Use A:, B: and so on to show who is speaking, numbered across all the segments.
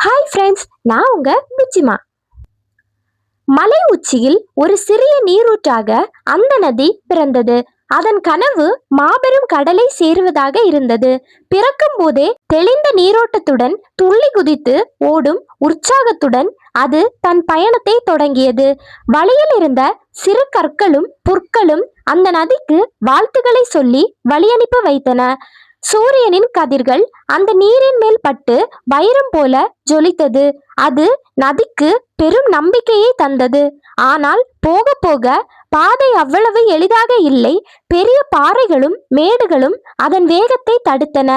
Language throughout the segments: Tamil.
A: ஹாய் ஃப்ரெண்ட்ஸ், நான் உங்க பிச்சிமா. மலை உச்சியில் ஒரு சிறிய நீரூற்றாக அந்த நதி பிறந்தது. அதன் கனவு மாபெரும் கடலை சேருவதாக இருந்தது. பிறக்கும் போதே தெளிந்த நீரோட்டத்துடன் துள்ளி குதித்து ஓடும் உற்சாகத்துடன் அது தன் பயணத்தை தொடங்கியது. வழியில் இருந்த சிறு கற்களும் புற்களும் அந்த நதிக்கு வாழ்த்துக்களை சொல்லி வழி அனுப்பி வைத்தன. சூரியனின் கதிர்கள் அந்த நீரின் மேல் பட்டு வைரம் போல ஜொலித்தது. அது நதிக்கு பெரும் நம்பிக்கையை தந்தது. ஆனால் போக போக பாதை அவ்வளவு எளிதாக இல்லை. பெரிய பாறைகளும் மேடுகளும் அதன் வேகத்தை தடுத்தன.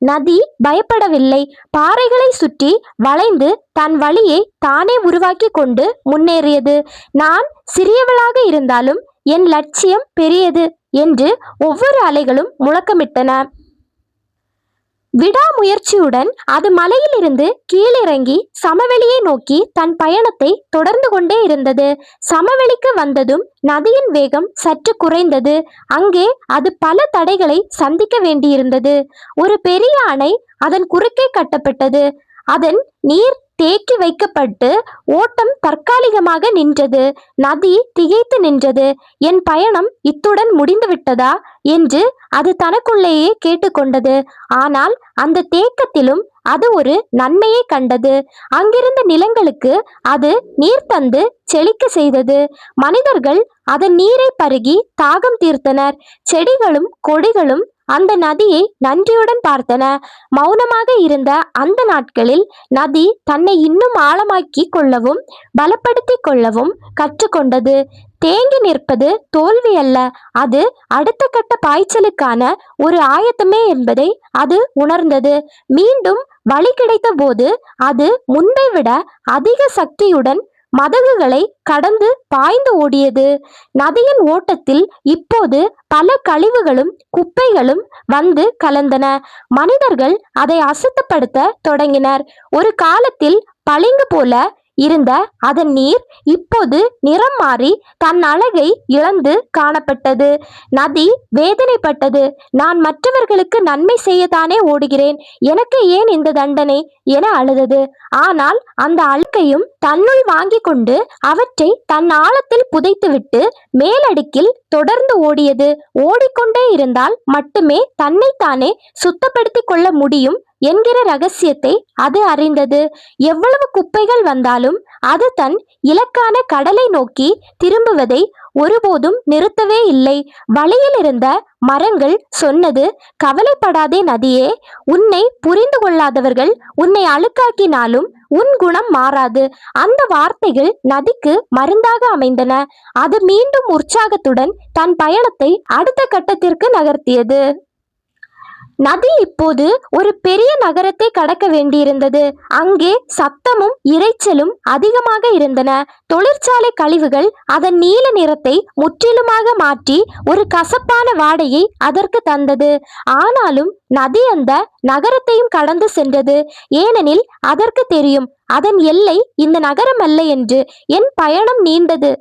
A: நதி பயப்படவில்லை. பாறைகளை சுற்றி வளைந்து தன் வழியை தானே உருவாக்கி கொண்டு முன்னேறியது. நான் சிறியவளாக இருந்தாலும் என் லட்சியம் பெரியது என்று ஒவ்வொரு அலைகளும் முழக்கமிட்டன. விடாமுயற்சியுடன் அது மலையிலிருந்து கீழிறங்கி சமவெளியை நோக்கி தன் பயணத்தை தொடர்ந்து கொண்டே இருந்தது. சமவெளிக்கு வந்ததும் நதியின் வேகம் சற்று குறைந்தது. அங்கே அது பல தடைகளை சந்திக்க வேண்டியிருந்தது. ஒரு பெரிய அணை அதன் குறுக்கே கட்டப்பட்டது. அதன் நீர் தேக்கி வைக்கப்பட்டு ஓட்டம் தற்காலிகமாக நின்றது. நதி திகைத்து நின்றது. என் பயணம் இத்துடன் முடிந்துவிட்டதா என்று அது தனக்குள்ளேயே கேட்டுக்கொண்டது. ஆனால் அந்த தேக்கத்திலும் அது ஒரு நன்மையை கண்டது. அங்கிருந்த நிலங்களுக்கு அது நீர் தந்து செழிக்க செய்தது. மனிதர்கள் அதன் நீரை பருகி தாகம் தீர்த்தனர். செடிகளும் கொடிகளும் அந்த நதியை நன்றியுடன் பார்த்தன. மௌனமாக இருந்த அந்த நாட்களில் நதி தன்னை இன்னும் ஆழமாக்கி கொள்ளவும் பலப்படுத்தி கொள்ளவும் கற்றுக்கொண்டது. தேங்கி நிற்பது தோல்வி அல்ல, அது அடுத்த கட்ட பாய்ச்சலுக்கான ஒரு ஆயத்தமே என்பதை அது உணர்ந்தது. மீண்டும் வழி கிடைத்த போது அது முன்பை விட அதிக சக்தியுடன் மதகுகளை கடந்து பாய்ந்து ஓடியது. நதியின் ஓட்டத்தில் இப்போது பல கழிவுகளும் குப்பைகளும் வந்து கலந்தன. மனிதர்கள் அதை அசுத்தப்படுத்த தொடங்கினர். ஒரு காலத்தில் பளிங்கு போல இருந்த அதன் நீர் இப்போது நிறம் மாறி தன் அழகை இழந்து காணப்பட்டது. நதி வேதனைப்பட்டது. நான் மற்றவர்களுக்கு நன்மை செய்யத்தானே ஓடுகிறேன், எனக்கு ஏன் இந்த தண்டனை என அழுதது. ஆனால் அந்த அழுக்கையும் தன்னுள் வாங்கி கொண்டு அவற்றை தன் ஆழத்தில் புதைத்துவிட்டு மேலடுக்கில் தொடர்ந்து ஓடியது. ஓடிக்கொண்டே இருந்தால் மட்டுமே தன்னைத்தானே சுத்தப்படுத்தி கொள்ள முடியும் என்கிற ரகசியத்தை அது அறிந்தது. எவ்வளவு குப்பைகள் வந்தாலும் அது தன் இலக்கான கடலை நோக்கி திரும்புவதை ஒருபோதும் நிறுத்தவே இல்லை. வழியில் இருந்த மரங்கள் சொன்னது, கவலைப்படாதே நதியே, உன்னை புரிந்து கொள்ளாதவர்கள் உன்னை அழுக்காக்கினாலும் உன் குணம் மாறாது. அந்த வார்த்தைகள் நதிக்கு மருந்தாக அமைந்தன. அது மீண்டும் உற்சாகத்துடன் தன் பயணத்தை அடுத்த கட்டத்திற்கு நகர்த்தியது. நதி இப்போது ஒரு பெரிய நகரத்தை கடக்க வேண்டியிருந்தது. அங்கே சத்தமும் இரைச்சலும் அதிகமாக இருந்தன. தொழிற்சாலை கழிவுகள் அதன் நீல நிறத்தை முற்றிலுமாக மாற்றி ஒரு கசப்பான வாடையை அதற்கு தந்தது. ஆனாலும் நதி அந்த நகரத்தையும் கடந்து சென்றது. ஏனெனில் அதற்கு தெரியும், அதன் எல்லை இந்த நகரம் அல்ல என்று. என் பயணம் நீண்டது.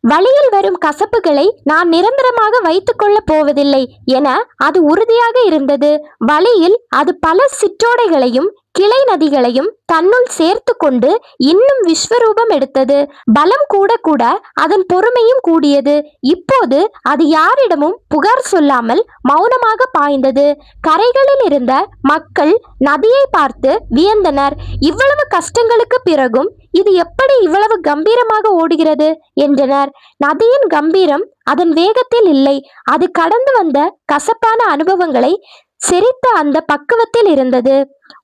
A: வழியில் வரும் கசப்புகளை நான் நிரந்தரமாக வைத்துக்கொள்ளப் போவதில்லை என அது உறுதியாக இருந்தது. வழியில் அது பல சிற்றோடைகளையும் கிளை நதிகளையும் தன்னுள் சேர்த்து கொண்டு இன்னும் விஸ்வரூபம் எடுத்தது. பலம் கூட கூட அதன் பொறுமையும் கூடியது. இப்போது அது யாரிடமும் புகார் சொல்லாமல் மௌனமாக பாய்ந்தது. கரைகளில் இருந்த மக்கள் நதியை பார்த்து வியந்தனர். இவ்வளவு கஷ்டங்களுக்கு பிறகும் இது எப்படி இவ்வளவு கம்பீரமாக ஓடுகிறது என்றனர். நதியின் கம்பீரம் அதன் வேகத்தில் இல்லை, அது கடந்து வந்த கசப்பான அனுபவங்களை செரித்த அந்த பக்குவத்தில் இருந்தது.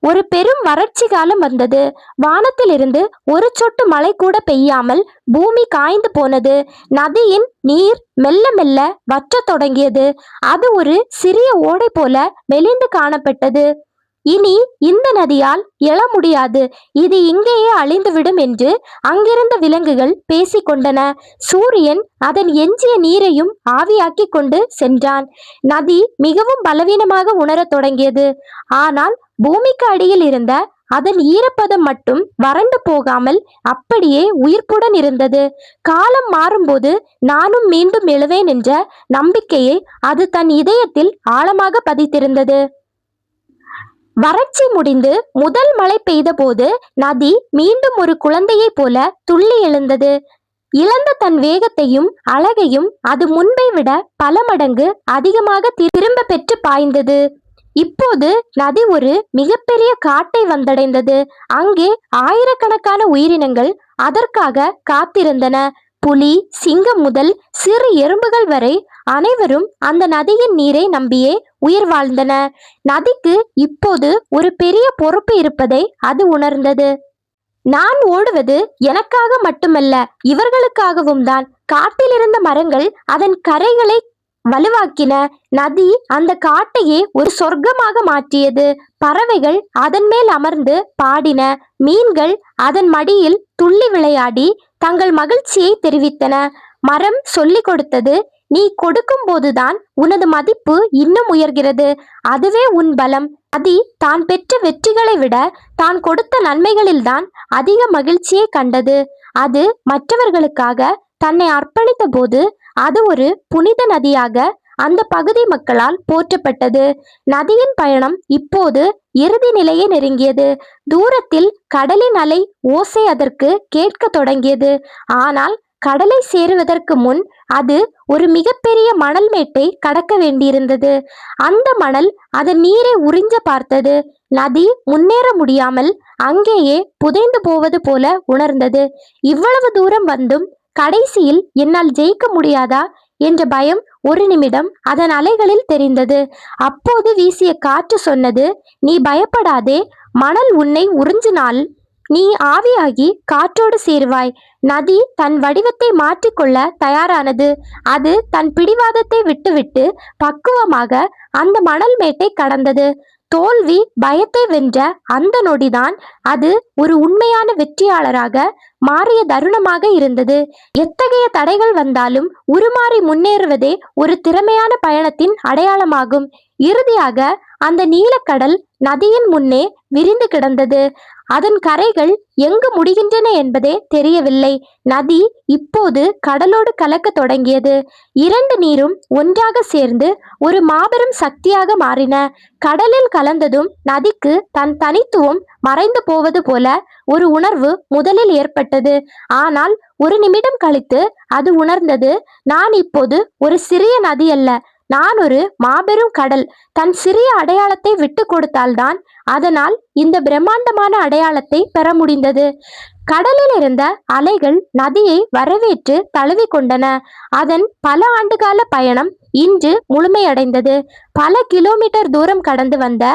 A: ஒரு பெரும் வறட்சி காலம் வந்தது. வானத்திலிருந்து ஒரு சொட்டு மழை கூட பெய்யாமல் பூமி காய்ந்து போனது. நதியின் நீர் மெல்ல மெல்ல வற்றத் தொடங்கியது. அது ஒரு சிறிய ஓடை போல மெலிந்து காணப்பட்டது. இனி இந்த நதியால் எழ முடியாது, இது இங்கேயே அழிந்துவிடும் என்று அங்கிருந்த விலங்குகள் பேசிக்கொண்டன. சூரியன் அதன் எஞ்சிய நீரையும் ஆவியாக்கி கொண்டு சென்றான். நதி மிகவும் பலவீனமாக உணரத் தொடங்கியது. ஆனால் பூமிக்கு அடியில் இருந்த அதன் ஈரப்பதம் மட்டும் வறண்டு போகாமல் அப்படியே உயிர்ப்புடன் இருந்தது. காலம் மாறும்போது நானும் மீண்டும் எழுவேன் என்ற நம்பிக்கையை அது தன் இதயத்தில் ஆழமாக பதித்திருந்தது. வறட்சி முடிந்து முதல் மழை பெய்தபோது நதி மீண்டும் ஒரு குழந்தையைப் போல துள்ளி எழுந்தது. இழந்த தன் வேகத்தையும் அழகையும் அது முன்பை விட பல மடங்கு அதிகமாக திரும்ப பெற்று பாய்ந்தது. இப்போது நதி ஒரு மிகப்பெரிய காட்டை வந்தடைந்தது. அங்கே ஆயிரக்கணக்கான உயிரினங்கள் அதற்காக காத்திருந்தன. புலி, சிங்கம் முதல் சிறு எறும்புகள் வரை அனைவரும் அந்த நதியின் நீரை நம்பியே உயிர் வாழ்ந்தன. நதிக்கு இப்போது ஒரு பெரிய பொறுப்பு இருப்பதை அது உணர்ந்தது. நான் ஓடுவது எனக்காக மட்டுமல்ல, இவர்களுக்காகவும் தான். காட்டில் இருந்த மரங்கள் அதன் கரைகளை வலுவாக்கின. நதி அந்த காட்டையே ஒரு சொர்க்கமாக மாற்றியது. பறவைகள் அதன் மேல் அமர்ந்து பாடின. மீன்கள் அதன் மடியில் துள்ளி விளையாடி தங்கள் மகிழ்ச்சியை தெரிவித்தன. மரம் சொல்லிக் கொடுத்தது, நீ கொடுக்கும் போதுதான் உனது மதிப்பு இன்னும் உயர்கிறது. அதுவே உன் பலம். நதி தான் பெற்ற வெற்றிகளை விட தான் கொடுத்த நன்மைகளில்தான் அதிக மகிழ்ச்சியை கண்டது. அது மற்றவர்களுக்காக தன்னை அர்ப்பணித்த போது அது ஒரு புனித நதியாக அந்த பகுதி மக்களால் போற்றப்பட்டது. நதியின் பயணம் இப்போது இறுதி நிலையை நெருங்கியது. தூரத்தில் கடலின் அலை ஓசை அதற்கு கேட்க தொடங்கியது. ஆனால் கடலை சேருவதற்கு முன் அது ஒரு மிகப்பெரிய மணல் மேட்டை கடக்க வேண்டியிருந்தது. அந்த மணல் அதன் நீரை உறிஞ்ச பார்த்தது. நதி முன்னேற முடியாமல் அங்கேயே புதைந்து போவது போல உணர்ந்தது. இவ்வளவு தூரம் வந்தும் கடைசியில் என்னால் ஜெயிக்க முடியாதா என்ற பயம் ஒரு நிமிடம் அதன் அலைகளில் தெரிந்தது. அப்போது வீசிய காற்று சொன்னது, நீ பயப்படாதே, மணல் உன்னை உறிஞ்சினால் நீ ஆவியாகி காற்றோடு சேருவாய். நதி தன் வடிவத்தை மாற்றிக்கொள்ள தயாரானது. அது தன் பிடிவாதத்தை விட்டுவிட்டு பக்குவமாக அந்த மணல் மேட்டை கடந்தது. தோல்வி பயத்தை வென்ற அந்த நொடிதான் அது ஒரு உண்மையான வெற்றியாளராக மாறிய தருணமாக இருந்தது. எத்தகைய தடைகள் வந்தாலும் உருமாறி முன்னேறுவதே ஒரு திறமையான பயணத்தின் அடையாளமாகும். இறுதியாக அந்த நீலக்கடல் நதியின் முன்னே விரிந்து கிடந்தது. அதன் கரைகள் எங்கு முடிகின்றன என்பதே தெரியவில்லை. நதி இப்போது கடலோடு கலக்க தொடங்கியது. இரண்டு நீரும் ஒன்றாக சேர்ந்து ஒரு மாபெரும் சக்தியாக மாறின. கடலில் கலந்ததும் நதிக்கு தன் தனித்துவம் மறைந்து போவது போல ஒரு உணர்வு முதலில் ஏற்பட்டது. ஆனால் ஒரு நிமிடம் கழித்து அது உணர்ந்தது, நான் இப்போது ஒரு சிறிய நதி அல்ல, நான் ஒரு மாபெரும் கடல். தன் சிறிய அடையாளத்தை விட்டு கொடுத்தால்தான் அதனால் இந்த பிரம்மாண்டமான அடையாளத்தை பெற முடிந்தது. கடலில் இருந்த அலைகள் நதியை வரவேற்று தழுவி கொண்டன. அதன் பல ஆண்டுகால பயணம் இன்று முழுமையடைந்தது. பல கிலோமீட்டர் தூரம் கடந்து வந்த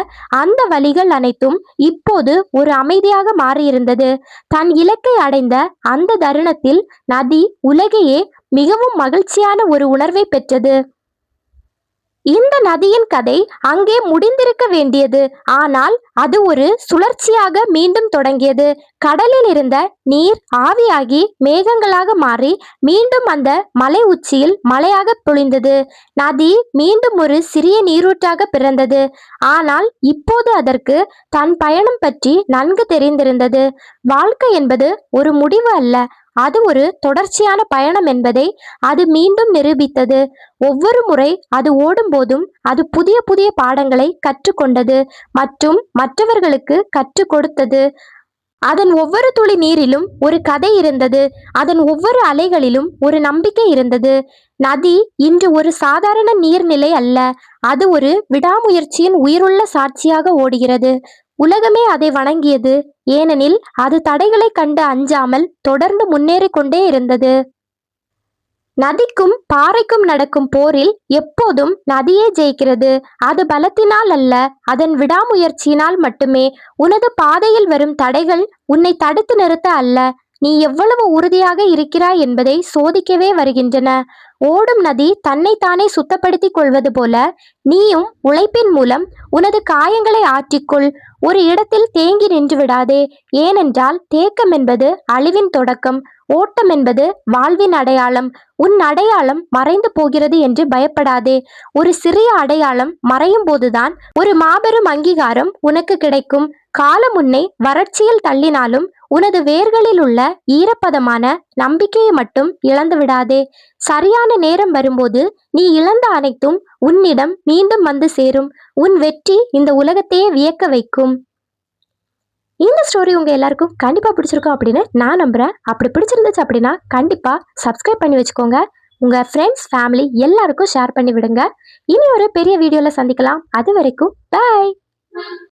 A: அந்த வழிகள் அனைத்தும் இப்போது ஒரு அமைதியாக மாறியிருந்தது. தன் இலக்கை அடைந்த அந்த தருணத்தில் நதி உலகையே மிகவும் மகிழ்ச்சியான ஒரு உணர்வை பெற்றது. இந்த நதியின் கதை அங்கே முடிந்திருக்க வேண்டியது. ஆனால் அது ஒரு சுழற்சியாக மீண்டும் தொடங்கியது. கடலில் இருந்த நீர் ஆவியாகி மேகங்களாக மாறி மீண்டும் அந்த மலை உச்சியில் மழையாக பொழிந்தது. நதி மீண்டும் ஒரு சிறிய நீரூற்றாக பிறந்தது. ஆனால் இப்போது அதற்கு தன் பயணம் பற்றி நன்கு தெரிந்திருந்தது. வாழ்க்கை என்பது ஒரு முடிவு அல்ல, அது ஒரு தொடர்ச்சியான பயணம் என்பதை அது மீண்டும் நிரூபித்தது. ஒவ்வொரு முறை அது ஓடும்போதும் அது புதிய புதிய பாடங்களை கற்றுக்கொண்டது மற்றும் மற்றவர்களுக்கு கற்றுக் கொடுத்தது. அதன் ஒவ்வொரு துளி நீரிலும் ஒரு கதை இருந்தது. அதன் ஒவ்வொரு அலைகளிலும் ஒரு நம்பிக்கை இருந்தது. நதி இன்று ஒரு சாதாரண நீர்நிலை அல்ல, அது ஒரு விடாமுயற்சியின் உயிருள்ள சாட்சியாக ஓடுகிறது. உலகமே அதை வணங்கியது, ஏனெனில் அது தடைகளை கண்டு அஞ்சாமல் தொடர்ந்து முன்னேறி கொண்டே இருந்தது. நதிக்கும் பாறைக்கும் நடக்கும் போரில் எப்போதும் நதியே ஜெயிக்கிறது. அது பலத்தினால் அல்ல, அதன் விடாமுயற்சியினால் மட்டுமே. உனது பாதையில் வரும் தடைகள் உன்னை தடுத்து நிறுத்த அல்ல, நீ எவ்வளவு உறுதியாக இருக்கிறாய் என்பதை சோதிக்கவே வருகின்றன. ஓடும் நதி தன்னைத்தானே சுத்தப்படுத்திக் கொள்வது போல நீயும் உழைப்பின் மூலம் உனது காயங்களை ஆற்றிக்கொள். ஒரு இடத்தில் தேங்கி நின்று விடாதே. ஏனென்றால் தேக்கம் என்பது அழிவின் தொடக்கம், ஓட்டம் என்பது வாழ்வின் அடையாளம். உன் அடையாளம் மறைந்து போகிறது என்று பயப்படாதே. ஒரு சிறிய அடையாளம் மறையும் போதுதான் ஒரு மாபெரும் அங்கீகாரம் உனக்கு கிடைக்கும். காலம் உன்னை வறட்சியில் தள்ளினாலும் உனது வேர்களில் உள்ள ஈரப்பதமான நம்பிக்கையை மட்டும் இழந்து விடாதே. சரியான நேரம் வரும்போது நீ இழந்த அனைத்தும் உன்னிடம் மீண்டும் வந்து சேரும். உன் வெற்றி இந்த உலகத்தையே வியக்க வைக்கும். இந்த ஸ்டோரி உங்க எல்லாருக்கும் கண்டிப்பா பிடிச்சிருக்கும் அப்படின்னு நான் நம்புறேன். அப்படி பிடிச்சிருந்துச்சு அப்படின்னா கண்டிப்பா சப்ஸ்கிரைப் பண்ணி வச்சுக்கோங்க. உங்க ஃப்ரெண்ட்ஸ், ஃபேமிலி எல்லாருக்கும் ஷேர் பண்ணி விடுங்க. இனி ஒரு பெரிய வீடியோல சந்திக்கலாம். அது வரைக்கும் பாய்.